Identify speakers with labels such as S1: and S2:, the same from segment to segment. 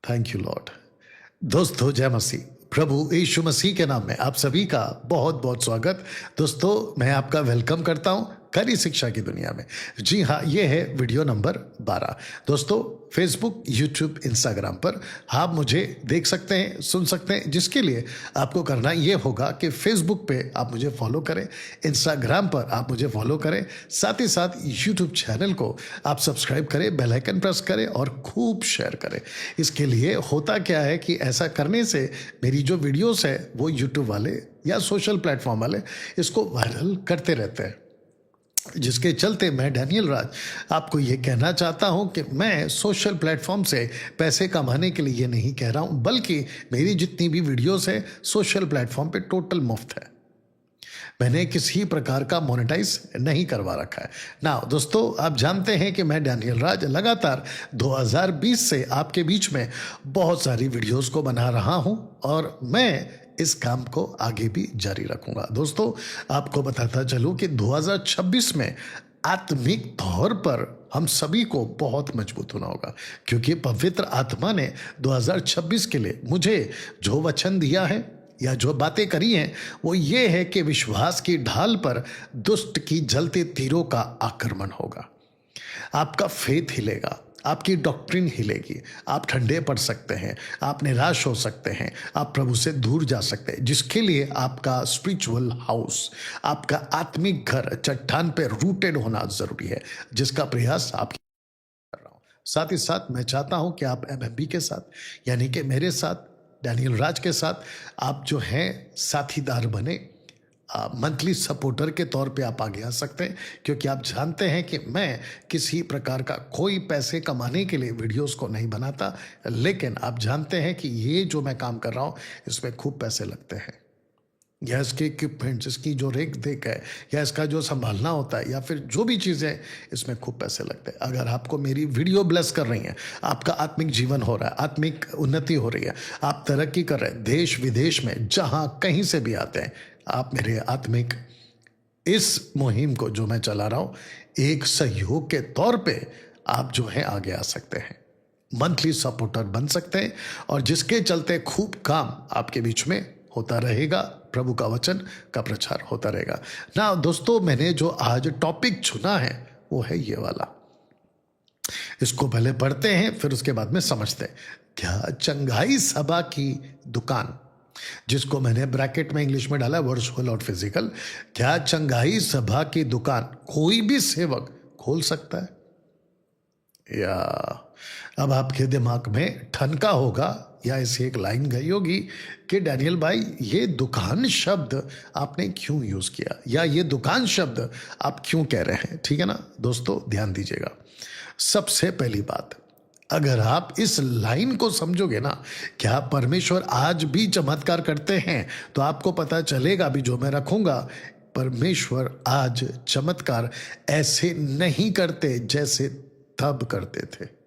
S1: Thank you Lord. दोस्तों जय मसीह। प्रभु यीशु मसीह के नाम में आप सभी का बहुत बहुत स्वागत। दोस्तों मैं आपका वेलकम करता हूं कड़ी शिक्षा की दुनिया में। जी हाँ, ये है वीडियो नंबर 12। दोस्तों फेसबुक, यूट्यूब, इंस्टाग्राम पर आप मुझे देख सकते हैं, सुन सकते हैं, जिसके लिए आपको करना ये होगा कि फेसबुक पे आप मुझे फॉलो करें, इंस्टाग्राम पर आप मुझे फॉलो करें, साथ ही साथ यूट्यूब चैनल को आप सब्सक्राइब करें, बेल आइकन प्रेस करें और खूब शेयर करें। इसके लिए होता क्या है कि ऐसा करने से मेरी जो वीडियोस है वो यूट्यूब वाले या सोशल प्लेटफॉर्म वाले इसको वायरल करते रहते हैं, जिसके चलते मैं डैनियल राज आपको ये कहना चाहता हूं कि मैं सोशल प्लेटफॉर्म से पैसे कमाने के लिए ये नहीं कह रहा हूं, बल्कि मेरी जितनी भी वीडियोस है सोशल प्लेटफॉर्म पे टोटल मुफ्त है। मैंने किसी प्रकार का मोनेटाइज नहीं करवा रखा है ना। दोस्तों आप जानते हैं कि मैं डैनियल राज लगातार 2020 से आपके बीच में बहुत सारी वीडियोस को बना रहा हूं और मैं इस काम को आगे भी जारी रखूंगा। दोस्तों आपको बताता चलूं कि 2026 में आत्मिक तौर पर हम सभी को बहुत मजबूत होना होगा, क्योंकि पवित्र आत्मा ने 2026 के लिए मुझे जो वचन दिया है या जो बातें करी हैं वो ये है कि विश्वास की ढाल पर दुष्ट की जलते तीरों का आक्रमण होगा। आपका फेथ हिलेगा, आपकी डॉक्ट्रिन हिलेगी, आप ठंडे पड़ सकते हैं, आप निराश हो सकते हैं, आप प्रभु से दूर जा सकते हैं, जिसके लिए आपका स्पिरिचुअल हाउस, आपका आत्मिक घर चट्टान पे रूटेड होना जरूरी है, जिसका प्रयास आप कर रहा हूं। साथ ही साथ मैं चाहता हूं कि आप एमएमबी के साथ, यानी कि मेरे साथ, डैनियल राज के साथ आप जो हैं साथीदार बने, मंथली सपोर्टर के तौर पे आप आगे आ सकते हैं, क्योंकि आप जानते हैं कि मैं किसी प्रकार का कोई पैसे कमाने के लिए वीडियोस को नहीं बनाता, लेकिन आप जानते हैं कि ये जो मैं काम कर रहा हूँ इसमें खूब पैसे लगते हैं, या इसके इक्विपमेंट्स, इसकी जो रेख देख है, या इसका जो संभालना होता है, या फिर जो भी चीज़ें, इसमें खूब पैसे लगते हैं। अगर आपको मेरी वीडियो ब्लेस कर रही हैं, आपका आत्मिक जीवन हो रहा है, आत्मिक उन्नति हो रही है, आप तरक्की कर रहे हैं, देश विदेश में जहां कहीं से भी आते हैं, आप मेरे आत्मिक इस मुहिम को जो मैं चला रहा हूं एक सहयोग के तौर पे आप जो है आगे आ सकते हैं, मंथली सपोर्टर बन सकते हैं, और जिसके चलते खूब काम आपके बीच में होता रहेगा, प्रभु का वचन का प्रचार होता रहेगा ना। दोस्तों मैंने जो आज टॉपिक चुना है वो है ये वाला। इसको पहले पढ़ते हैं, फिर उसके बाद में समझते हैं। क्या चंगाई सभा की दुकान, जिसको मैंने ब्रैकेट में इंग्लिश में डाला वर्चुअल और फिजिकल, क्या चंगाई सभा की दुकान कोई भी सेवक खोल सकता है? या अब आपके दिमाग में ठनका होगा या ऐसी एक लाइन गई होगी कि डैनियल भाई ये दुकान शब्द आपने क्यों यूज किया, या ये दुकान शब्द आप क्यों कह रहे हैं। ठीक है ना दोस्तों, ध्यान दीजिएगा। सबसे पहली बात, अगर आप इस लाइन को समझोगे ना, क्या परमेश्वर आज भी चमत्कार करते हैं, तो आपको पता चलेगा अभी जो मैं रखूंगा, परमेश्वर आज चमत्कार ऐसे नहीं करते जैसे तब करते थे।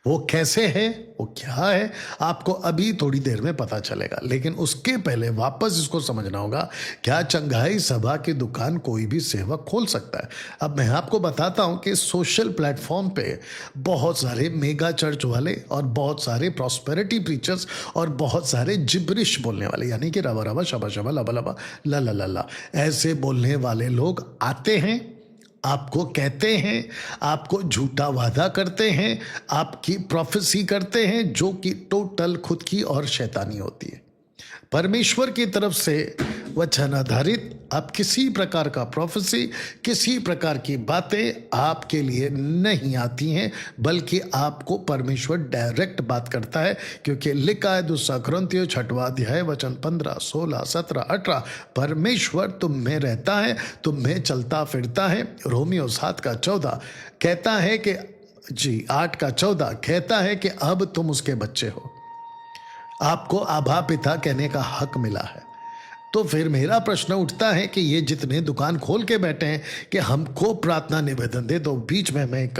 S1: वो कैसे है, वो क्या है, आपको अभी थोड़ी देर में पता चलेगा, लेकिन उसके पहले वापस इसको समझना होगा। क्या चंगाई सभा की दुकान कोई भी सेवक खोल सकता है? अब मैं आपको बताता हूं कि सोशल प्लेटफॉर्म पे बहुत सारे मेगा चर्च वाले और बहुत सारे प्रॉस्पेरिटी प्रीचर्स और बहुत सारे जिब्रिश बोलने वाले, यानी कि रवा रवा शबा शबा लबा लबा ला ला ला ला, ऐसे बोलने वाले लोग आते हैं, आपको कहते हैं, आपको झूठा वादा करते हैं, आपकी प्रोफेसी करते हैं, जो कि टोटल खुद की और शैतानी होती है। परमेश्वर की तरफ से वचन आधारित आप किसी प्रकार का प्रोफेसी, किसी प्रकार की बातें आपके लिए नहीं आती हैं, बल्कि आपको परमेश्वर डायरेक्ट बात करता है, क्योंकि लिखा है 2 कुरिन्थियों 6वां अध्याय वचन 15, 16, 17, 18, परमेश्वर तुम में रहता है, तुम में चलता फिरता है। रोमियो 7:14 कहता है कि 8:14 कहता है कि अब तुम उसके बच्चे हो, आपको आभा पिता कहने का हक मिला है। तो फिर मेरा प्रश्न उठता है कि ये जितने दुकान खोल के बैठे हैं कि हमको प्रार्थना निवेदन दे दो, बीच में मैं एक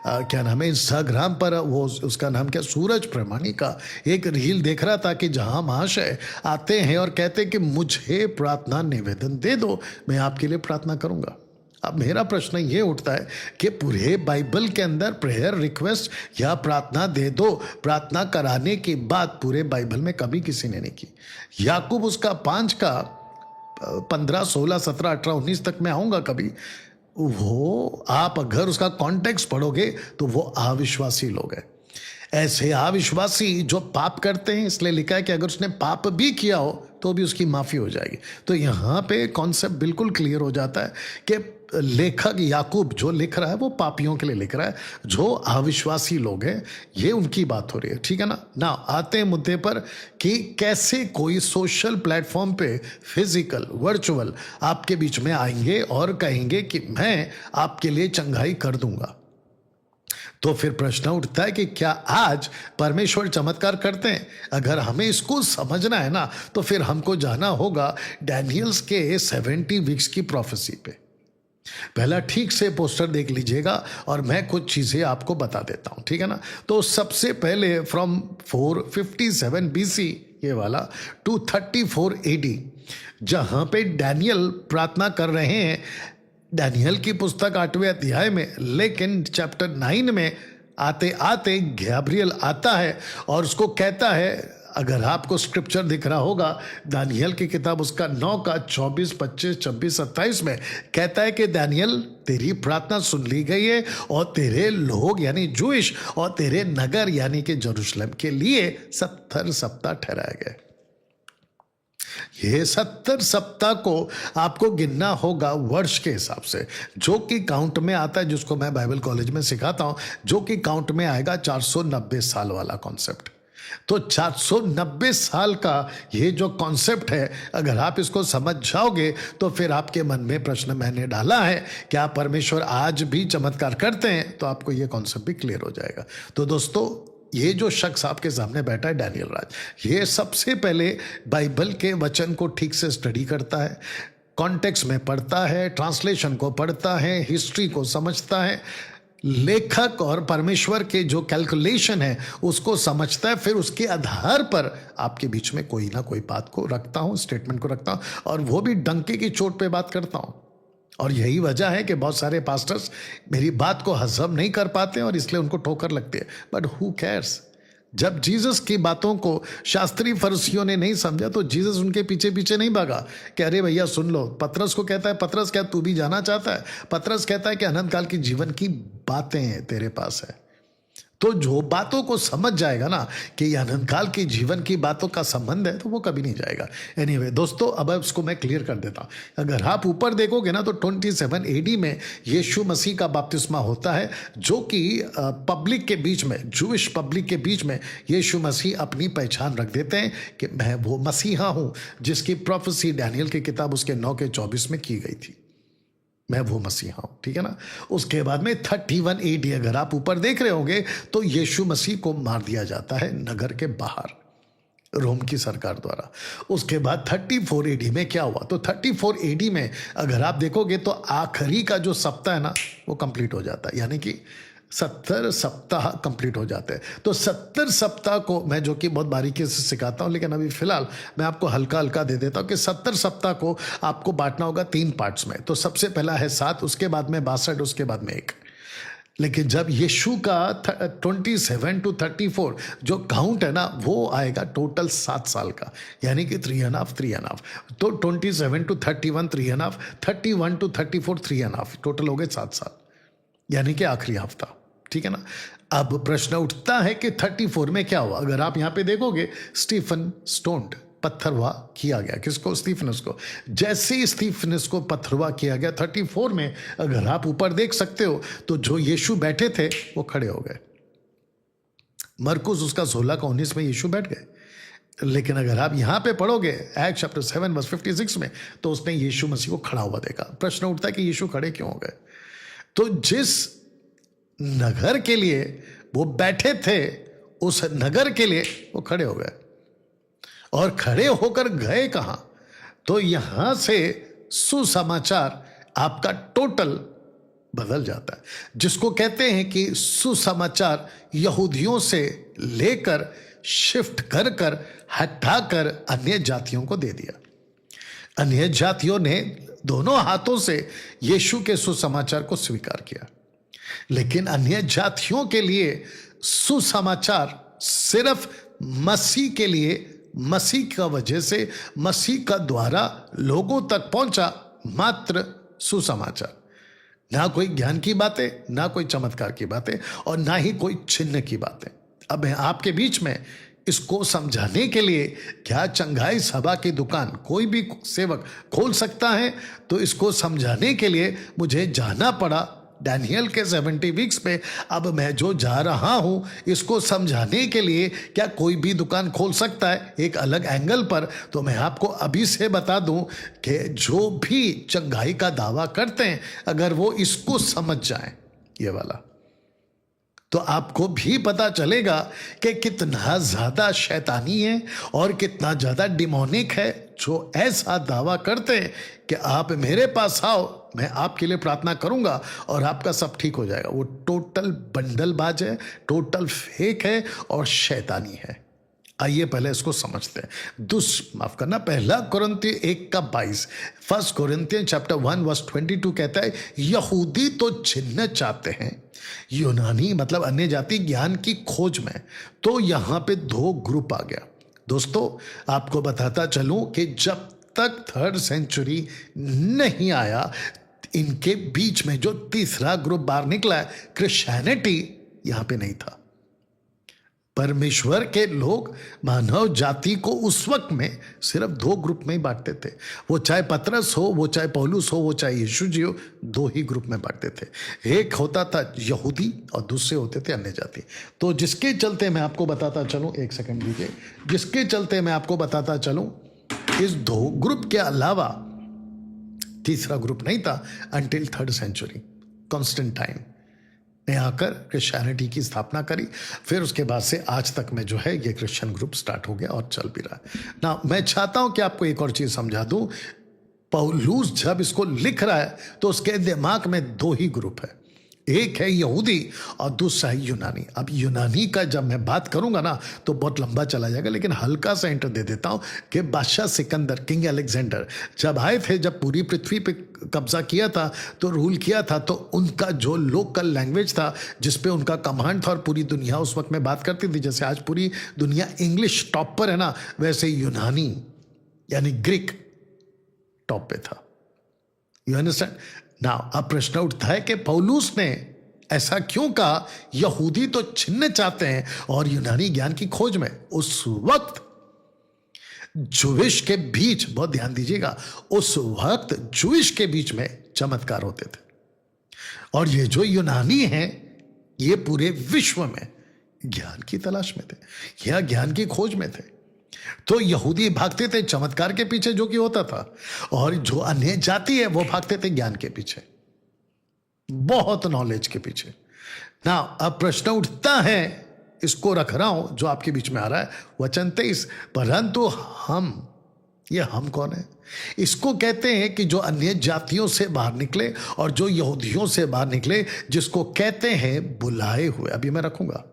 S1: क्या नाम है, इंस्टाग्राम पर वो उसका नाम क्या, सूरज प्रमाणी का एक रील देख रहा था कि जहां महाशय आते हैं और कहते हैं कि मुझे प्रार्थना निवेदन दे दो, मैं आपके लिए प्रार्थना करूंगा। अब मेरा प्रश्न ये उठता है कि पूरे बाइबल के अंदर प्रेयर रिक्वेस्ट या प्रार्थना दे दो, प्रार्थना कराने की बात पूरे बाइबल में कभी किसी ने नहीं की। याकूब उसका 5 का 15, 16, 17, 18, 19 तक मैं आऊंगा कभी। वो आप अगर उसका कॉन्टेक्स्ट पढ़ोगे तो वो अविश्वासी लोग हैं, ऐसे अविश्वासी जो पाप करते हैं। इसलिए लिखा है कि अगर उसने पाप भी किया हो तो भी उसकी माफी हो जाएगी। तो यहाँ पे कॉन्सेप्ट बिल्कुल क्लियर हो जाता है कि लेखक याकूब जो लिख रहा है वो पापियों के लिए लिख रहा है, जो अविश्वासी लोग हैं, ये उनकी बात हो रही है। ठीक है ना। ना आते हैं मुद्दे पर कि कैसे कोई सोशल प्लेटफॉर्म पे फिजिकल वर्चुअल आपके बीच में आएंगे और कहेंगे कि मैं आपके लिए चंगाई कर दूंगा। तो फिर प्रश्न उठता है कि क्या आज परमेश्वर चमत्कार करते हैं? अगर हमें इसको समझना है ना, तो फिर हमको जाना होगा डैनियल्स के 70 वीक्स की प्रोफेसी पे। पहला ठीक से पोस्टर देख लीजिएगा और मैं कुछ चीजें आपको बता देता हूं, ठीक है ना। तो सबसे पहले फ्रॉम 457 BC ये वाला टू 34 AD, जहां पे डैनियल प्रार्थना कर रहे हैं डैनियल की पुस्तक 8वें अध्याय में, लेकिन चैप्टर 9 में आते आते गैब्रियल आता है और उसको कहता है, अगर आपको स्क्रिप्चर दिख रहा होगा दानियल की किताब उसका 9 का 24, 25, 26, 27 में कहता है कि दानियल तेरी प्रार्थना सुन ली गई है और तेरे लोग यानी जूइश और तेरे नगर यानी कि जेरूशलेम के लिए 70 सप्ताह ठहराए गए। ये 70 सप्ताह को आपको गिनना होगा वर्ष के हिसाब से, जो कि काउंट में आता है, जिसको मैं बाइबल कॉलेज में सिखाता हूं, जो कि काउंट में आएगा 490 साल वाला कॉन्सेप्ट। तो 490 साल का ये जो कॉन्सेप्ट है, अगर आप इसको समझ जाओगे तो फिर आपके मन में प्रश्न मैंने डाला है, क्या परमेश्वर आज भी चमत्कार करते हैं? तो आपको ये कॉन्सेप्ट भी क्लियर हो जाएगा। तो दोस्तों, ये जो शख्स आपके सामने बैठा है डैनियल राज, ये सबसे पहले बाइबल के वचन को ठीक से स्टडी करता है, कॉन्टेक्स्ट में पढ़ता है, ट्रांसलेशन को पढ़ता है, हिस्ट्री को समझता है, लेखक और परमेश्वर के जो कैलकुलेशन है उसको समझता है। फिर उसके आधार पर आपके बीच में कोई ना कोई बात को रखता हूं, स्टेटमेंट को रखता हूं, और वो भी डंके की चोट पे बात करता हूं। और यही वजह है कि बहुत सारे पास्टर्स मेरी बात को हजम नहीं कर पाते और इसलिए उनको ठोकर लगती है। But who cares? जब जीसस की बातों को शास्त्री फरीसियों ने नहीं समझा तो जीसस उनके पीछे पीछे नहीं भागा कि अरे भैया सुन लो। पतरस को कहता है, पतरस क्या तू भी जाना चाहता है? पतरस कहता है कि अनंत काल की जीवन की बातें तेरे पास है। तो जो बातों को समझ जाएगा ना कि ये अनंत काल की जीवन की बातों का संबंध है, तो वो कभी नहीं जाएगा। एनीवे दोस्तों, अब इसको मैं क्लियर कर देता हूं। अगर आप ऊपर देखोगे ना तो 27 AD में यीशु मसीह का बपतिस्मा होता है, जो कि पब्लिक के बीच में, जूइश पब्लिक के बीच में यीशु मसीह अपनी पहचान रख देते हैं कि मैं वो मसीहा हूं जिसकी प्रोफेसी डैनियल की किताब उसके 9 के 24 में की गई थी। मैं वो मसीहा हूं, ठीक है ना। उसके बाद में 31 AD, अगर आप ऊपर देख रहे होंगे तो यीशु मसीह को मार दिया जाता है नगर के बाहर रोम की सरकार द्वारा। उसके बाद 34 AD में क्या हुआ? तो 34 AD में अगर आप देखोगे तो आखिरी का जो सप्ताह है ना वो कंप्लीट हो जाता है, यानी कि 70 सप्ताह कंप्लीट हो जाते हैं। तो 70 सप्ताह को मैं, जो कि बहुत बारीकी से सिखाता हूं, लेकिन अभी फिलहाल मैं आपको हल्का हल्का दे देता हूं कि 70 सप्ताह को आपको बांटना होगा 3 पार्ट्स में। तो सबसे पहला है 7, उसके बाद में 62, उसके बाद में 1। लेकिन जब यीशु का 27 to 34 जो काउंट है ना वो आएगा टोटल 7 साल का, यानी कि 3.5। तो 27 to 31 3.5, 31 to 34 3.5, टोटल हो गए 7 साल, यानी कि आखिरी हफ्ता, ठीक है ना। अब प्रश्न उठता है कि 34 में क्या हुआ? अगर आप यहां पे देखोगे, स्टीफन स्टोन्ड, पत्थरवा किया गया। किसको? स्टीफनस को। जैसे ही स्टीफनस को पत्थरवा किया गया 34 में, अगर आप ऊपर देख सकते हो तो जो यीशु बैठे थे वो खड़े हो गए। मरकुस उसका 16 का 19 में यीशु बैठ गए। लेकिन अगर आप यहां पे पढ़ोगे एक्ट चैप्टर 7 वर्स 56 में, तो उसने यीशु मसीह को खड़ा हुआ देखा। प्रश्न उठता है कि यीशु खड़े क्यों हो गए? तो जिस नगर के लिए वो बैठे थे उस नगर के लिए वो खड़े हो गए। और खड़े होकर गए कहां? तो यहां से सुसमाचार आपका टोटल बदल जाता है, जिसको कहते हैं कि सुसमाचार यहूदियों से लेकर शिफ्ट कर कर हटाकर अन्य जातियों को दे दिया। अन्य जातियों ने दोनों हाथों से यीशु के सुसमाचार को स्वीकार किया। लेकिन अन्य जातियों के लिए सुसमाचार सिर्फ मसीह के लिए, मसीह का वजह से, मसीह का द्वारा लोगों तक पहुंचा मात्र सुसमाचार। ना कोई ज्ञान की बातें, ना कोई चमत्कार की बातें, और ना ही कोई चिन्ह की बातें। अब मैं आपके बीच में इसको समझाने के लिए, क्या चंगाई सभा की दुकान कोई भी सेवक खोल सकता है, तो इसको समझाने के लिए मुझे जाना पड़ा डैनियल के 70 वीक्स पे। अब मैं जो जा रहा हूं इसको समझाने के लिए, क्या कोई भी दुकान खोल सकता है एक अलग एंगल पर, तो मैं आपको अभी से बता दूं कि जो भी चंगाई का दावा करते हैं, अगर वो इसको समझ जाएं ये वाला, तो आपको भी पता चलेगा कि कितना ज्यादा शैतानी है और कितना ज्यादा डिमोनिक है जो ऐसा दावा करते हैं कि आप मेरे पास आओ, मैं आपके लिए प्रार्थना करूंगा और आपका सब ठीक हो जाएगा। वो टोटल बंडलबाज है, टोटल फेक है और शैतानी है। आइए पहले इसको समझते हैं। माफ करना, पहला कुरिन्थियों 1:22, 1 कोरिन्थियन चैप्टर 1 वर्स 22 कहता है, यहूदी तो चिन्ह चाहते हैं, यूनानी मतलब अन्य जाति ज्ञान की खोज में। तो यहां पे दो ग्रुप आ गया। दोस्तों आपको बताता चलूं कि जब तक 3rd सेंचुरी नहीं आया, इनके बीच में जो तीसरा ग्रुप बाहर निकला है, क्रिश्चियनिटी, यहां पे नहीं था। परमेश्वर के लोग मानव जाति को उस वक्त में सिर्फ 2 ग्रुप में ही बांटते थे। वो चाहे पतरस हो, वो चाहे पौलुस हो, वो चाहे यीशु जी हो, 2 ही ग्रुप में बांटते थे। एक होता था यहूदी और दूसरे होते थे अन्य जाति। तो जिसके चलते मैं आपको बताता चलूं, एक सेकंड दीजिए, जिसके चलते मैं आपको बताता चलूं, इस 2 ग्रुप के अलावा तीसरा ग्रुप नहीं था अंटिल 3rd सेंचुरी। कॉन्स्टेंटाइन ने आकर क्रिश्चियनिटी की स्थापना करी। फिर उसके बाद से आज तक में जो है ये क्रिश्चियन ग्रुप स्टार्ट हो गया और चल भी रहा है ना। मैं चाहता हूं कि आपको एक और चीज समझा दूं। पौलुस जब इसको लिख रहा है तो उसके दिमाग में 2 ही ग्रुप है, एक है यहूदी और दूसरा है यूनानी। अब यूनानी का जब मैं बात करूंगा ना तो बहुत लंबा चला जाएगा, लेकिन हल्का सा इंटर दे देता हूं कि बादशाह सिकंदर, किंग अलेक्जेंडर जब आए थे, जब पूरी पृथ्वी पे कब्जा किया था, तो रूल किया था, तो उनका जो लोकल लैंग्वेज था जिसपे उनका कमांड था और पूरी दुनिया उस वक्त में बात करती थी, जैसे आज पूरी दुनिया इंग्लिश टॉप पर है ना, वैसे यूनानी यानी ग्रीक टॉप पे था। You understand now? अब प्रश्न उठता है कि पौलुस ने ऐसा क्यों कहा, यहूदी तो चिन्ह चाहते हैं और यूनानी ज्ञान की खोज में। उस वक्त जुविश के बीच, बहुत ध्यान दीजिएगा, उस वक्त जुविश के बीच में चमत्कार होते थे, और ये जो यूनानी हैं ये पूरे विश्व में ज्ञान की तलाश में थे या ज्ञान की खोज में थे। तो यहूदी भागते थे चमत्कार के पीछे जो कि होता था, और जो अन्य जाति है वो भागते थे ज्ञान के पीछे, बहुत नॉलेज के पीछे ना। अब प्रश्न उठता है, इसको रख रहा हूं जो आपके बीच में आ रहा है, वचन 23, परंतु हम, ये हम कौन है? इसको कहते हैं कि जो अन्य जातियों से बाहर निकले और जो यहूदियों से बाहर निकले, जिसको कहते हैं बुलाए हुए। अभी मैं रखूंगा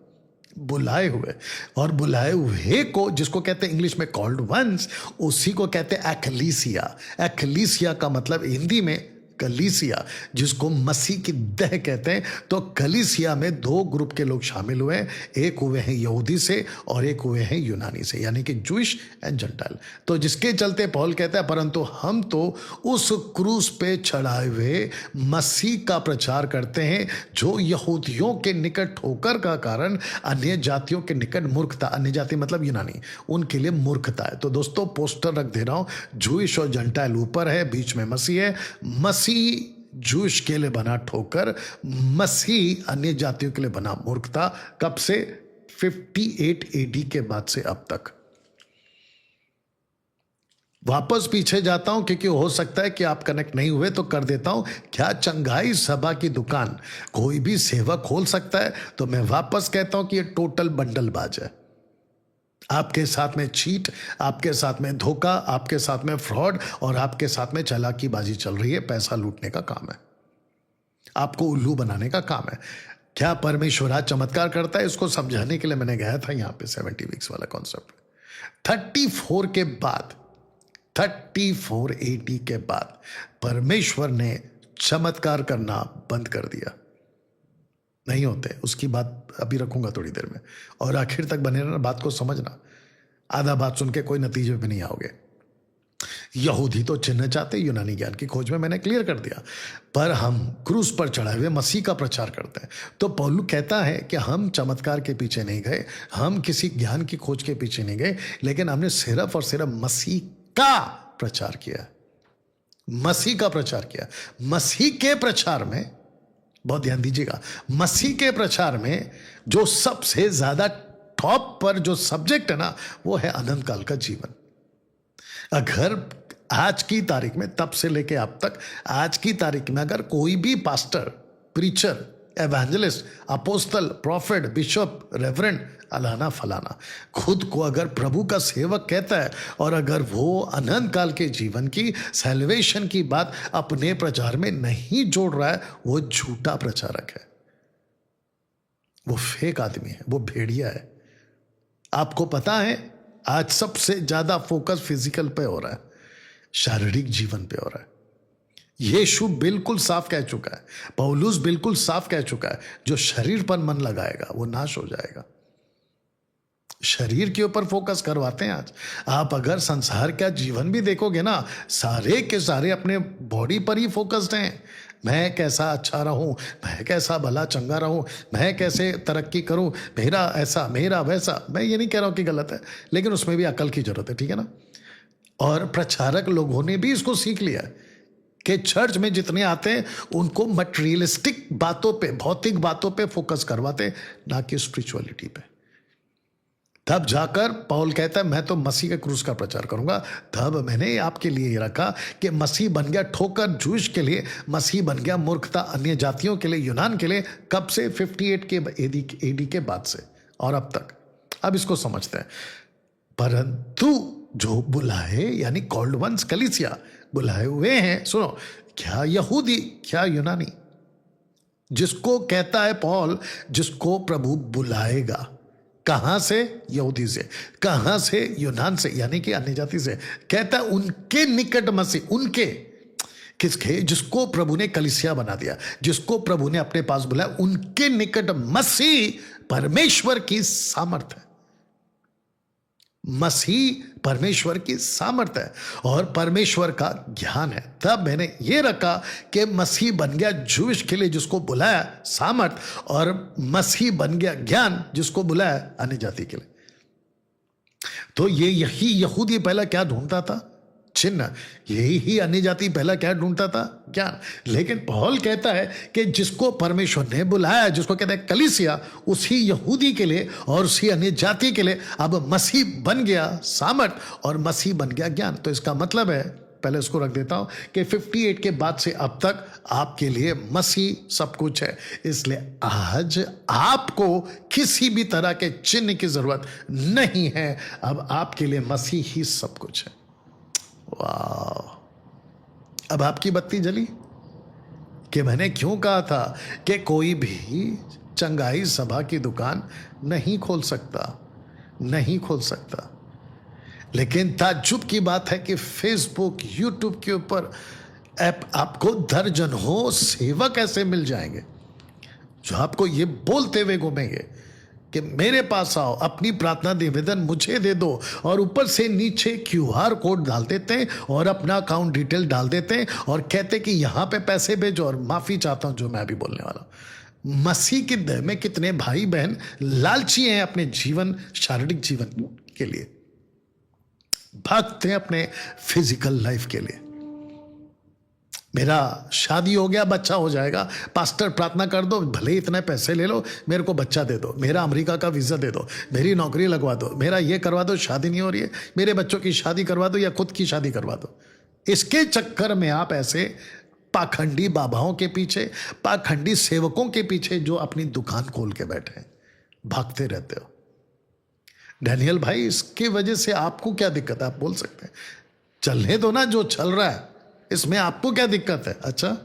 S1: बुलाए हुए, और बुलाए हुए को जिसको कहते हैं इंग्लिश में कॉल्ड वंस, उसी को कहते हैं एक्लीसिया। एक्लीसिया का मतलब हिंदी में कलीसिया, जिसको मसीह की देह कहते हैं। तो कलीसिया में 2 ग्रुप के लोग शामिल हुए हैं, एक हुए हैं यहूदी से और एक हुए हैं यूनानी से, यानी कि जूइश एंड जेंटाइल। तो जिसके चलते पौल कहता है, परंतु हम तो उस क्रूस पे चढ़ाए हुए मसीह का प्रचार करते हैं, जो यहूदियों के निकट ठोकर का कारण अन्य जातियों के निकट मूर्खता, अन्य जाति मतलब यूनानी, उनके लिए मूर्खता है। तो दोस्तों पोस्टर रख दे रहा हूं, जूइश और जेंटाइल ऊपर है, बीच में मसीह है। मसीह जूश के लिए बना ठोकर, मसीह अन्य जातियों के लिए बना मूर्खता। कब से? 58 AD के बाद से अब तक। वापस पीछे जाता हूं क्योंकि हो सकता है कि आप कनेक्ट नहीं हुए, तो कर देता हूं। क्या चंगाई सभा की दुकान कोई भी सेवक खोल सकता है? तो मैं वापस कहता हूं कि ये टोटल बंडलबाज है। आपके साथ में चीट, आपके साथ में धोखा, आपके साथ में फ्रॉड और आपके साथ में चालाकीबाजी चल रही है। पैसा लूटने का काम है, आपको उल्लू बनाने का काम है। क्या परमेश्वर आज चमत्कार करता है? इसको समझाने के लिए मैंने गया था यहां पे 70 वीक्स वाला कॉन्सेप्ट। 34 के बाद 34 AD के बाद परमेश्वर ने चमत्कार करना बंद कर दिया। नहीं होते, उसकी बात अभी रखूंगा थोड़ी देर में, और आखिर तक बने रहना, बात को समझना। आधा बात सुन के कोई नतीजे पे नहीं आओगे। यहूदी तो चिन्ह चाहते, यूनानी ज्ञान की खोज में मैंने क्लियर कर दिया, पर हम क्रूस पर चढ़ाए हुए मसीह का प्रचार करते हैं। तो पौलुस कहता है कि हम चमत्कार के पीछे नहीं गए, हम किसी ज्ञान की खोज के पीछे नहीं गए, लेकिन हमने सिर्फ और सिर्फ मसीह का प्रचार किया। मसीह का प्रचार किया। मसीह के प्रचार में, बहुत ध्यान दीजिएगा, मसीह के प्रचार में जो सबसे ज्यादा टॉप पर जो सब्जेक्ट है ना, वो है अनंत काल का जीवन। अगर आज की तारीख में, तब से लेके अब तक, आज की तारीख में अगर कोई भी pastor, preacher, evangelist, apostle, prophet, bishop, reverend, अलाना फलाना खुद को अगर प्रभु का सेवक कहता है, और अगर वो अनंत काल के जीवन की, सैल्वेशन की बात अपने प्रचार में नहीं जोड़ रहा है, वो झूठा प्रचारक है, वो फेक आदमी है, वो भेड़िया है। आपको पता है आज सबसे ज्यादा फोकस फिजिकल पे हो रहा है, शारीरिक जीवन पे हो रहा है। यीशु बिल्कुल साफ कह चुका है, पौलुस बिल्कुल साफ कह चुका है, जो शरीर पर मन लगाएगा वो नाश हो जाएगा। शरीर के ऊपर फोकस करवाते हैं आज। आप अगर संसार का जीवन भी देखोगे ना, सारे के सारे अपने बॉडी पर ही फोकस्ड हैं। मैं कैसा अच्छा रहूं, मैं कैसा भला चंगा रहूं, मैं कैसे तरक्की करूं, मेरा ऐसा, मेरा वैसा। मैं ये नहीं कह रहा हूं कि गलत है, लेकिन उसमें भी अकल की जरूरत है, ठीक है ना। और प्रचारक लोगों ने भी इसको सीख लिया कि चर्च में जितने आते हैं उनको मटेरियलिस्टिक बातों पे, भौतिक बातों पे फोकस करवाते, ना कि स्पिरिचुअलिटी पे। तब जाकर पौल कहता है मैं तो मसीह के क्रूस का प्रचार करूंगा। तब मैंने आपके लिए ये रखा कि मसीह बन गया ठोकर जूश के लिए, मसीह बन गया मूर्खता अन्य जातियों के लिए, यूनान के लिए। कब से? 58 के एडी के बाद से और अब तक। अब इसको समझते हैं। परंतु जो बुलाए, यानी कॉल्ड वंस, कलीसिया बुलाए हुए हैं, सुनो, क्या यहूदी क्या यूनानी, जिसको कहता है पौल, जिसको प्रभु बुलाएगा। कहां से? यहूदी से। कहां से? यूनान से, यानी कि अन्य जाति से। कहता है उनके निकट मसीह, उनके किसके? जिसको प्रभु ने कलीसिया बना दिया, जिसको प्रभु ने अपने पास बुलाया, उनके निकट मसीह परमेश्वर की सामर्थ है। मसीह परमेश्वर की सामर्थ है और परमेश्वर का ज्ञान है। तब मैंने ये रखा कि मसीह बन गया जूश के लिए, जिसको बुलाया सामर्थ, और मसीह बन गया ज्ञान, जिसको बुलाया अन्य जाति के लिए। तो यही यहूदी पहला क्या ढूंढता था? चिन्ह। यही अन्य जाति पहला क्या ढूंढता था? ज्ञान। लेकिन पौल कहता है कि जिसको परमेश्वर ने बुलाया, जिसको कहते हैं कलीसिया, उसी यहूदी के लिए और उसी अन्य जाति के लिए अब मसीह बन गया सामर्थ और मसीह बन गया ज्ञान। तो इसका मतलब है, पहले इसको रख देता हूं, कि 58 के बाद से अब तक आपके लिए मसीह सब कुछ है। इसलिए आज आपको किसी भी तरह के चिन्ह की जरूरत नहीं है। अब आपके लिए मसीह ही सब कुछ है। वाह! अब आपकी बत्ती जली कि मैंने क्यों कहा था कि कोई भी चंगाई सभा की दुकान नहीं खोल सकता, नहीं खोल सकता। लेकिन ताज्जुब की बात है कि फेसबुक, यूट्यूब के ऊपर ऐप आपको दर्जनों सेवक ऐसे मिल जाएंगे जो आपको ये बोलते हुए घूमेंगे कि मेरे पास आओ, अपनी प्रार्थना निवेदन मुझे दे दो, और ऊपर से नीचे QR कोड डाल देते हैं और अपना अकाउंट डिटेल डाल देते हैं और कहते हैं कि यहाँ पे पैसे भेजो। और माफ़ी चाहता हूँ जो मैं अभी बोलने वाला हूँ, मसीह के देह में कितने भाई बहन लालची हैं अपने जीवन, शारीरिक जीवन के लिए, भागते हैं अपने फिजिकल लाइफ के लिए। मेरा शादी हो गया, बच्चा हो जाएगा, पास्टर प्रार्थना कर दो, भले इतने पैसे ले लो, मेरे को बच्चा दे दो, मेरा अमेरिका का वीज़ा दे दो, मेरी नौकरी लगवा दो, मेरा ये करवा दो, शादी नहीं हो रही है, मेरे बच्चों की शादी करवा दो या खुद की शादी करवा दो। इसके चक्कर में आप ऐसे पाखंडी बाबाओं के पीछे, पाखंडी सेवकों के पीछे जो अपनी दुकान खोल के बैठे हैं, भागते रहते हो। डैनियल भाई, इसकी वजह से आपको क्या दिक्कत है? आप बोल सकते हैं चलने दो ना, जो चल रहा है इसमें आपको क्या दिक्कत है? अच्छा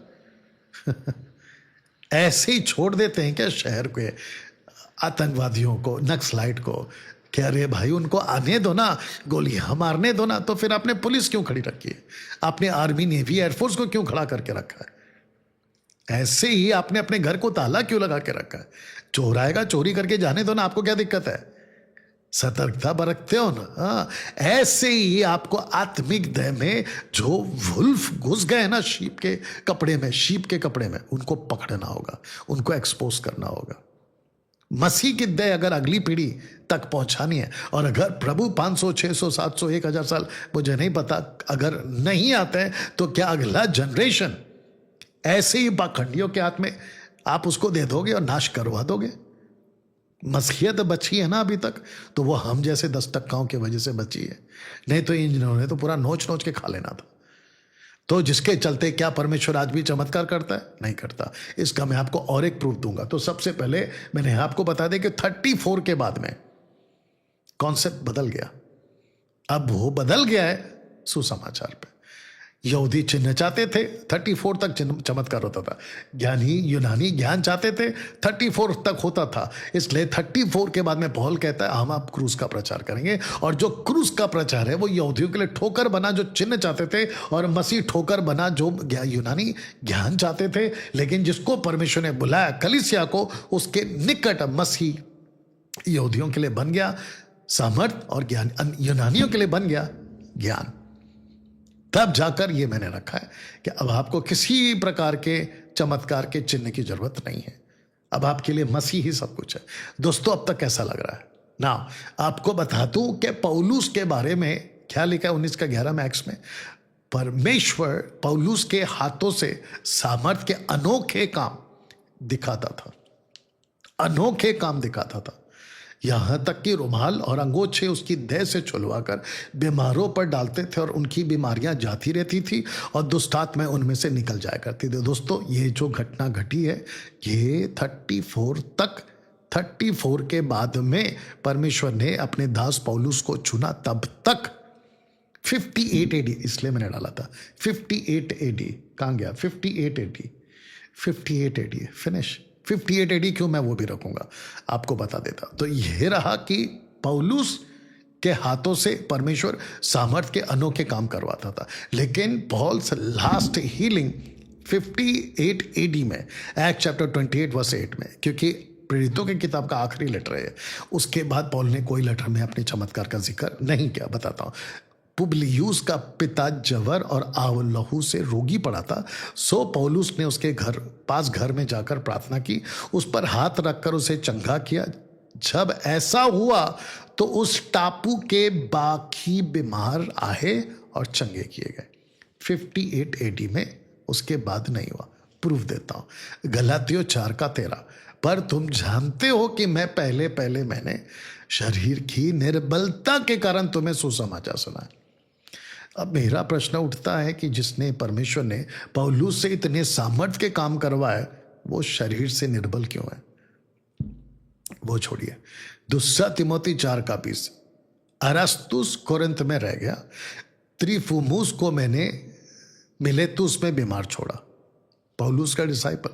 S1: ऐसे ही छोड़ देते हैं क्या शहर के आतंकवादियों को, नक्सलाइट को, कि अरे भाई उनको आने दो ना, गोलियां मारने दो ना। तो फिर आपने पुलिस क्यों खड़ी रखी है? आपने आर्मी, नेवी, एयरफोर्स को क्यों खड़ा करके रखा है? ऐसे ही आपने अपने घर को ताला क्यों लगा के रखा है? चोर आएगा, चोरी करके जाने दो ना, आपको क्या दिक्कत है? सतर्कता बरतते हो ना। हाँ, ऐसे ही आपको आत्मिक देह में जो वुल्फ घुस गए ना शीप के कपड़े में, शीप के कपड़े में, उनको पकड़ना होगा, उनको एक्सपोज करना होगा। मसीह की देह अगर अगली पीढ़ी तक पहुंचानी है, और अगर प्रभु 500, 600, 700, 1000 साल, मुझे नहीं पता, अगर नहीं आते हैं तो क्या अगला जनरेशन ऐसे ही पाखंडियों के हाथ में आप उसको दे दोगे और नाश करवा दोगे? मसीहत बची है ना अभी तक, तो वो हम जैसे 10 टक्काओं की वजह से बची है, नहीं तो इंजीनियरों ने तो पूरा नोच नोच के खा लेना था। तो जिसके चलते क्या परमेश्वर आज भी चमत्कार करता है? नहीं करता। इसका मैं आपको और एक प्रूफ दूंगा। तो सबसे पहले मैंने आपको बता दें कि 34 के बाद में कॉन्सेप्ट बदल गया। अब वो बदल गया है सुसमाचार पे। यहूदी चिन्ह चाहते थे, 34 तक चमत्कार होता था। ज्ञानी यूनानी ज्ञान चाहते थे, 34 तक होता था। इसलिए 34 के बाद में पौल कहता है हम आप क्रूस का प्रचार करेंगे। और जो क्रूस का प्रचार है वो यहूदियों के लिए ठोकर बना, जो चिन्ह चाहते थे, और मसीह ठोकर बना, जो यूनानी ज्ञान चाहते थे। लेकिन जिसको परमेश्वर ने बुलाया कलीसिया को, उसके निकट मसीह यहूदियों के लिए बन गया सामर्थ, और ज्ञान यूनानियों के लिए बन गया ज्ञान। तब जाकर ये मैंने रखा है कि अब आपको किसी प्रकार के चमत्कार के चिन्ह की जरूरत नहीं है। अब आपके लिए मसीह ही सब कुछ है। दोस्तों, अब तक कैसा लग रहा है ना? आपको बता दूं कि पौलुस के बारे में क्या लिखा है 19:11 में एक्स में। परमेश्वर पौलुस के हाथों से सामर्थ के अनोखे काम दिखाता था, अनोखे काम दिखाता था। यहां तक कि रुमाल और अंगोछे उसकी देह से छुलवाकर बीमारों पर डालते थे, और उनकी बीमारियां जाती रहती थी और दुष्टात्माएं उनमें से निकल जाया करती थी। दोस्तों, ये जो घटना घटी है, ये 34 के बाद में परमेश्वर ने अपने दास पौलुस को चुना। तब तक 58 AD, इसलिए मैंने डाला था 58 AD। कहां गया 58 AD? 58 AD finish. 58 AD क्यों, मैं वो भी रखूंगा, आपको बता देता। तो यह रहा कि पौलुस के हाथों से परमेश्वर सामर्थ के अनोखे काम करवाता था। लेकिन पॉल्स लास्ट हीलिंग 58 AD में, एक्ट चैप्टर 28 वर्स 8 में, क्योंकि प्रेरितों की किताब का आखिरी लेटर है, उसके बाद पौल ने कोई लेटर में अपने चमत्कार का जिक्र नहीं किया। बताता हूं। पुबलियुस का पिता जवर और आवलहू से रोगी पड़ा था। सो पौलुस ने उसके घर में जाकर प्रार्थना की, उस पर हाथ रखकर उसे चंगा किया। जब ऐसा हुआ तो उस टापू के बाकी बीमार आए और चंगे किए गए। 58 AD में, उसके बाद नहीं हुआ। प्रूफ देता हूं, गलातियों 4:13। पर तुम जानते हो कि मैं पहले मैंने शरीर की निर्बलता के कारण तुम्हें सुसमाचार सुनाया। अब मेरा प्रश्न उठता है कि जिसने, परमेश्वर ने पौलुस से इतने सामर्थ्य के काम करवाए, वो शरीर से निर्बल क्यों है? वो छोड़िए। दूसरा तिमोथी 4:20। अरस्तुस कोरिन्थ में रह गया, त्रिफुमुस को मैंने मिलेतुस में बीमार छोड़ा। पौलुस का डिसाइपल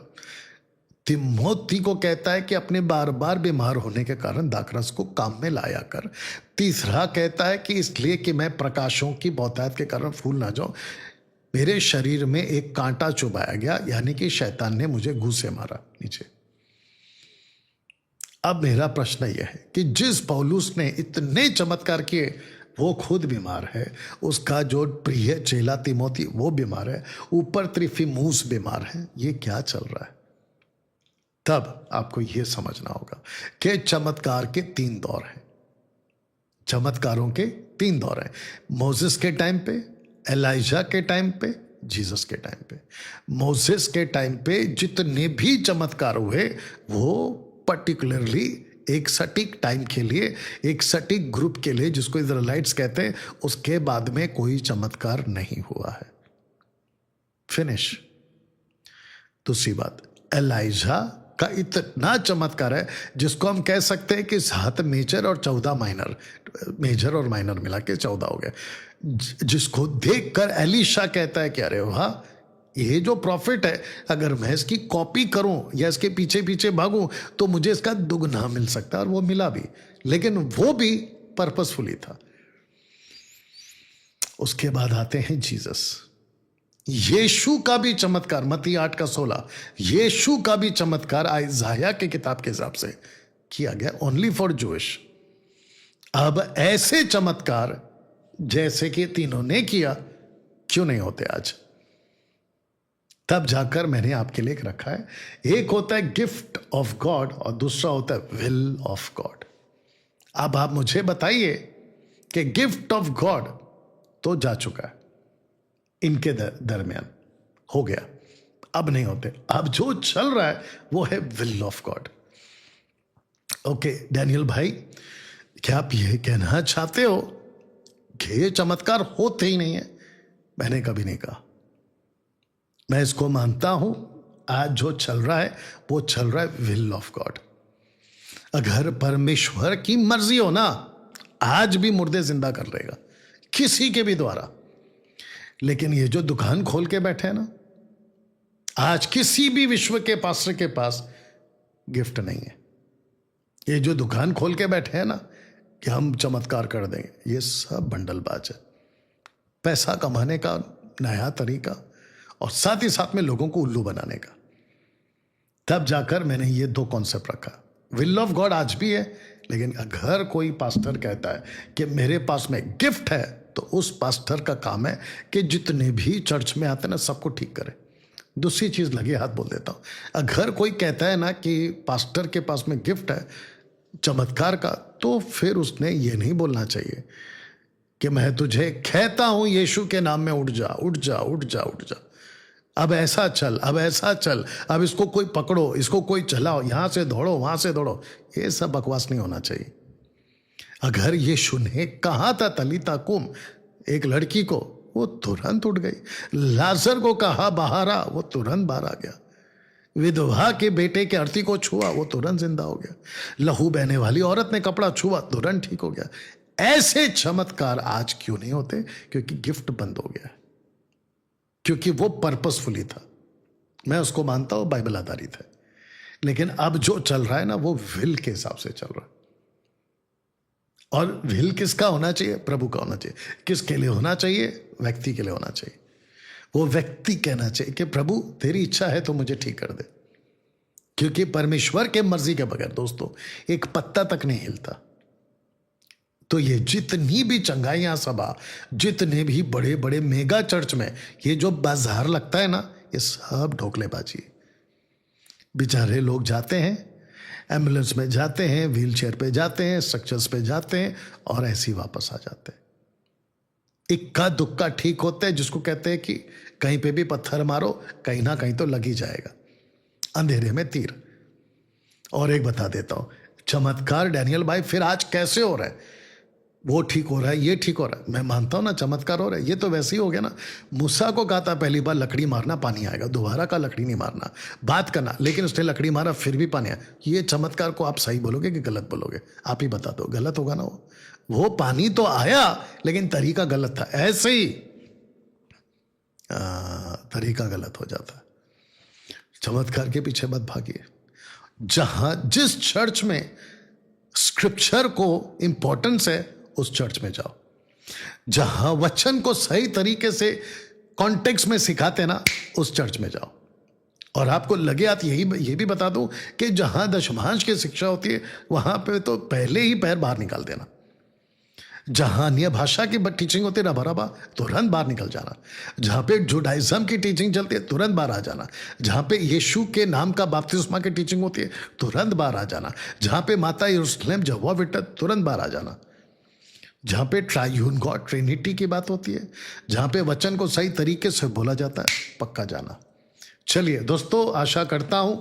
S1: तिमोथी को कहता है कि अपने बार बार बीमार होने के कारण दाखरस को काम में लाया कर। तीसरा कहता है कि इसलिए कि मैं प्रकाशों की बहुतायत के कारण फूल ना जाऊं, मेरे शरीर में एक कांटा चुभाया गया, यानी कि शैतान ने मुझे घूंसे मारा नीचे। अब मेरा प्रश्न यह है कि जिस पौलुस ने इतने चमत्कार किए, वो खुद बीमार है, उसका जो प्रिय चेला तिमोथी वो बीमार है, ऊपर त्रिफिमुस बीमार है। ये क्या चल रहा है? तब आपको यह समझना होगा कि चमत्कार के 3 दौर हैं। चमत्कारों के 3 दौर हैं। मोसेस के टाइम पे, एलाइजा के टाइम पे, जीसस के टाइम पे। मोसेस के टाइम पे जितने भी चमत्कार हुए, वो पर्टिकुलरली एक सटीक टाइम के लिए, एक सटीक ग्रुप के लिए, जिसको इज़राइलाइट्स कहते हैं। उसके बाद में कोई चमत्कार नहीं हुआ है। फिनिश। दूसरी बात, एलाइजा का इतना चमत्कार है जिसको हम कह सकते हैं कि 7 मेजर और 14 माइनर, मेजर और माइनर मिला के 14 हो गए, जिसको देखकर एलीशा कहता है कि अरे वाह, ये जो प्रॉफिट है, अगर मैं इसकी कॉपी करूं या इसके पीछे पीछे भागूं तो मुझे इसका दुगना मिल सकता है। और वो मिला भी, लेकिन वो भी पर्पसफुली था। उसके बाद आते हैं जीसस। यीशु का भी चमत्कार, मत्ती 8:16, यीशु का भी चमत्कार आइजाया के किताब के हिसाब से किया गया, ओनली फॉर जूइश। अब ऐसे चमत्कार जैसे कि तीनों ने किया क्यों नहीं होते आज? तब जाकर मैंने आपके लिए रखा है, एक होता है गिफ्ट ऑफ गॉड और दूसरा होता है विल ऑफ गॉड। अब आप मुझे बताइए कि गिफ्ट ऑफ गॉड तो जा चुका है, इनके दरमियान हो गया, अब नहीं होते। अब जो चल रहा है वो है will of God. Okay Daniel भाई, क्या आप ये कहना चाहते हो कि ये चमत्कार होते ही नहीं है? मैंने कभी नहीं कहा। मैं इसको मानता हूं, आज जो चल रहा है वो चल रहा है विल ऑफ गॉड। अगर परमेश्वर की मर्जी हो ना, आज भी मुर्दे जिंदा कर लेगा किसी के भी द्वारा। लेकिन ये जो दुकान खोल के बैठे हैं ना, आज किसी भी विश्व के पास्टर के पास गिफ्ट नहीं है। ये जो दुकान खोल के बैठे हैं ना कि हम चमत्कार कर देंगे, ये सब बंडलबाज है, पैसा कमाने का नया तरीका और साथ ही साथ में लोगों को उल्लू बनाने का। तब जाकर मैंने ये दो कॉन्सेप्ट रखा। विल ऑफ गॉड आज भी है, लेकिन अगर कोई पास्टर कहता है कि मेरे पास में गिफ्ट है, तो उस पास्टर का काम है कि जितने भी चर्च में आते हैं ना सबको ठीक करे। दूसरी चीज लगे हाथ बोल देता हूं, अगर कोई कहता है ना कि पास्टर के पास में गिफ्ट है चमत्कार का, तो फिर उसने ये नहीं बोलना चाहिए कि मैं तुझे कहता हूं यीशु के नाम में उठ जा उठ जा उठ जा उठ जा, अब ऐसा चल, अब ऐसा चल, अब इसको कोई पकड़ो, इसको कोई चलाओ, यहां से दौड़ो वहां से दौड़ो। ये सब बकवास नहीं होना चाहिए। अगर यीशु ने कहा था तलीता कुम, एक लड़की को, वो तुरंत उठ गई। लाजर को कहा बाहर आ, वो तुरंत बाहर आ गया। विधवा के बेटे के अर्थी को छुआ, वो तुरंत जिंदा हो गया। लहू बहने वाली औरत ने कपड़ा छुआ, तुरंत ठीक हो गया। ऐसे चमत्कार आज क्यों नहीं होते? क्योंकि गिफ्ट बंद हो गया, क्योंकि वो पर्पसफुली था। मैं उसको मानता हूं बाइबल आधारित है, लेकिन अब जो चल रहा है ना वो विल के हिसाब से चल रहा है। और विल किसका होना चाहिए? प्रभु का होना चाहिए। किसके लिए होना चाहिए? व्यक्ति के लिए होना चाहिए। वो व्यक्ति कहना चाहिए कि प्रभु तेरी इच्छा है तो मुझे ठीक कर दे, क्योंकि परमेश्वर के मर्जी के बगैर दोस्तों एक पत्ता तक नहीं हिलता। तो ये जितनी भी चंगाइयां सभा, जितने भी बड़े बड़े मेगा चर्च में ये जो बाजार लगता है ना, ये सब ढोकलेबाजी। बेचारे लोग जाते हैं, एम्बुलेंस में जाते हैं, व्हील चेयर पे जाते हैं, स्ट्रक्चर्स पे जाते हैं और ऐसे ही वापस आ जाते हैं। इक्का दुक्का ठीक होते हैं, जिसको कहते हैं कि कहीं पे भी पत्थर मारो कहीं ना कहीं तो लग ही जाएगा, अंधेरे में तीर। और एक बता देता हूं चमत्कार डैनियल भाई फिर आज कैसे हो रहा है? वो ठीक हो रहा है, ये ठीक हो रहा है। मैं मानता हूं ना चमत्कार हो रहा है। ये तो वैसे ही हो गया ना, मूसा को कहा था पहली बार लकड़ी मारना पानी आएगा, दोबारा का लकड़ी नहीं मारना, बात करना, लेकिन उसने लकड़ी मारा फिर भी पानी आया। ये चमत्कार को आप सही बोलोगे कि गलत बोलोगे? आप ही बता दो। गलत होगा ना वो पानी तो आया लेकिन तरीका गलत था। ऐसे ही तरीका गलत हो जाता है। चमत्कार के पीछे मत भागिए। जिस चर्च में स्क्रिप्चर को इंपॉर्टेंस है उस चर्च में जाओ। जहां वचन को सही तरीके से कॉन्टेक्स्ट में सिखाते ना, उस चर्च में जाओ। और आपको लगे आप ये भी बता दूं कि जहां दशमांश की शिक्षा होती है वहां पे तो पहले ही पैर बाहर निकाल देना। जहां अन्य भाषा की टीचिंग होती है रबा रबा, तुरंत बाहर निकल जाना। जहां पे जुडाइज्म की टीचिंग चलती है तुरंत बाहर आ जाना। जहां पे यीशु के नाम का बपतिस्मा की टीचिंग होती है तुरंत बाहर आ जाना। जहां पे माता यरूशलेम जवा बेटा, तुरंत बाहर आ जाना। जहां पे ट्रायून गॉड ट्रिनिटी की बात होती है, जहां पे वचन को सही तरीके से बोला जाता है, पक्का जाना। चलिए दोस्तों, आशा करता हूं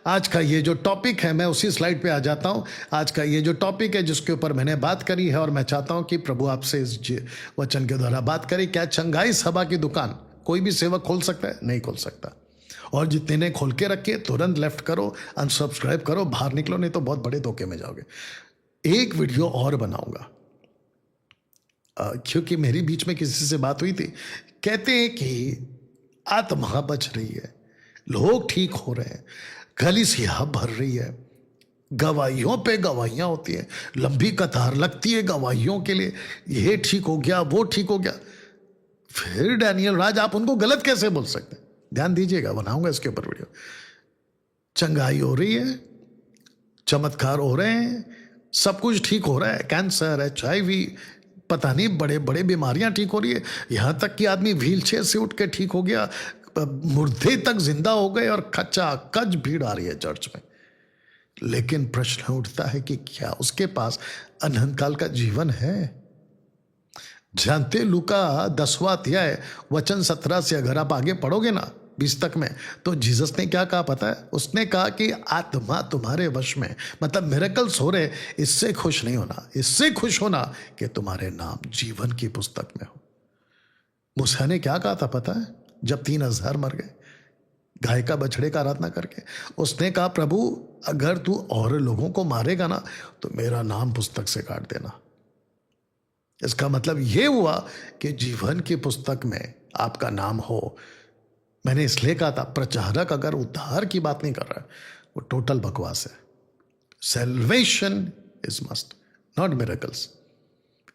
S1: आज का ये जो टॉपिक है, मैं उसी स्लाइड पे आ जाता हूं। आज का ये जो टॉपिक है जिसके ऊपर मैंने बात करी है, और मैं चाहता हूं कि प्रभु आपसे इस वचन के द्वारा बात करे। क्या चंगाई सभा की दुकान कोई भी सेवक खोल सकता है? नहीं खोल सकता। और जितने ने खोल के रखी है तुरंत लेफ्ट करो, अनसब्सक्राइब करो, बाहर निकलो, नहीं तो बहुत बड़े धोखे में जाओगे। एक वीडियो और बनाऊंगा, क्योंकि मेरी बीच में किसी से बात हुई थी। कहते हैं कि आत्मा बच रही है, लोग ठीक हो रहे हैं, कलीसिया भर रही है, गवाहियों पे गवाहियां होती हैं, लंबी कतार लगती है गवाहियों के लिए, ये ठीक हो गया, वो ठीक हो गया। फिर डैनियल राज आप उनको गलत कैसे बोल सकते हैं? ध्यान दीजिएगा, बनाऊंगा इसके ऊपर वीडियो। चंगाई हो रही है, चमत्कार हो रहे हैं, सब कुछ ठीक हो रहा है, कैंसर, HIV, पता नहीं बड़े बड़े बीमारियां ठीक हो रही है, यहां तक कि आदमी व्हील चेयर से उठ के ठीक हो गया, मुर्दे तक जिंदा हो गए और खचा खच भीड़ आ रही है चर्च में। लेकिन प्रश्न उठता है कि क्या उसके पास अनंत काल का जीवन है? जानते लूका 10वां अध्याय वचन 17 से अगर आप आगे पढ़ोगे ना 20 तक में, तो जीसस ने क्या कहा पता है? उसने कहा कि आत्मा तुम्हारे वश में, मतलब मिरेकल्स हो रहे, इससे खुश नहीं होना, इससे खुश होना कि तुम्हारे नाम जीवन की पुस्तक में हो। मूसा ने क्या कहा था पता है? जब 3000 मर गए गाय का बछड़े का आराधना करके, उसने कहा प्रभु अगर तू और लोगों को मारेगा ना तो मेरा नाम पुस्तक से काट देना। इसका मतलब यह हुआ कि जीवन की पुस्तक में आपका नाम हो। मैंने इसलिए कहा था प्रचारक अगर उद्धार की बात नहीं कर रहा है वो टोटल बकवास है। Salvation is must, not miracles.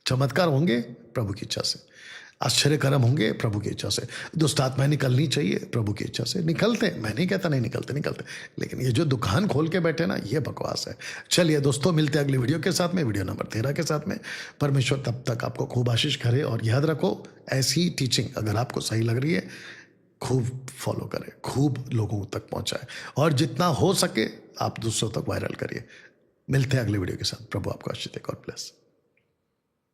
S1: चमत्कार होंगे प्रभु की इच्छा से, आश्चर्यकर्म होंगे प्रभु की इच्छा से, दुष्ट आत्माएं निकलनी चाहिए प्रभु की इच्छा से, निकलते, मैं नहीं कहता नहीं निकलते, निकलते, लेकिन ये जो दुकान खोल के बैठे ना ये बकवास है। चलिए दोस्तों, मिलते हैं अगली वीडियो के साथ में, वीडियो नंबर 13 के साथ में। परमेश्वर तब तक आपको खूब आशीष करे, और याद रखो ऐसी टीचिंग अगर आपको सही लग रही है खूब फॉलो करें, खूब लोगों तक पहुंचाएं, और जितना हो सके आप दूसरों तक वायरल करिए। मिलते हैं अगली वीडियो के साथ। प्रभु आपको आशीष दे। God bless.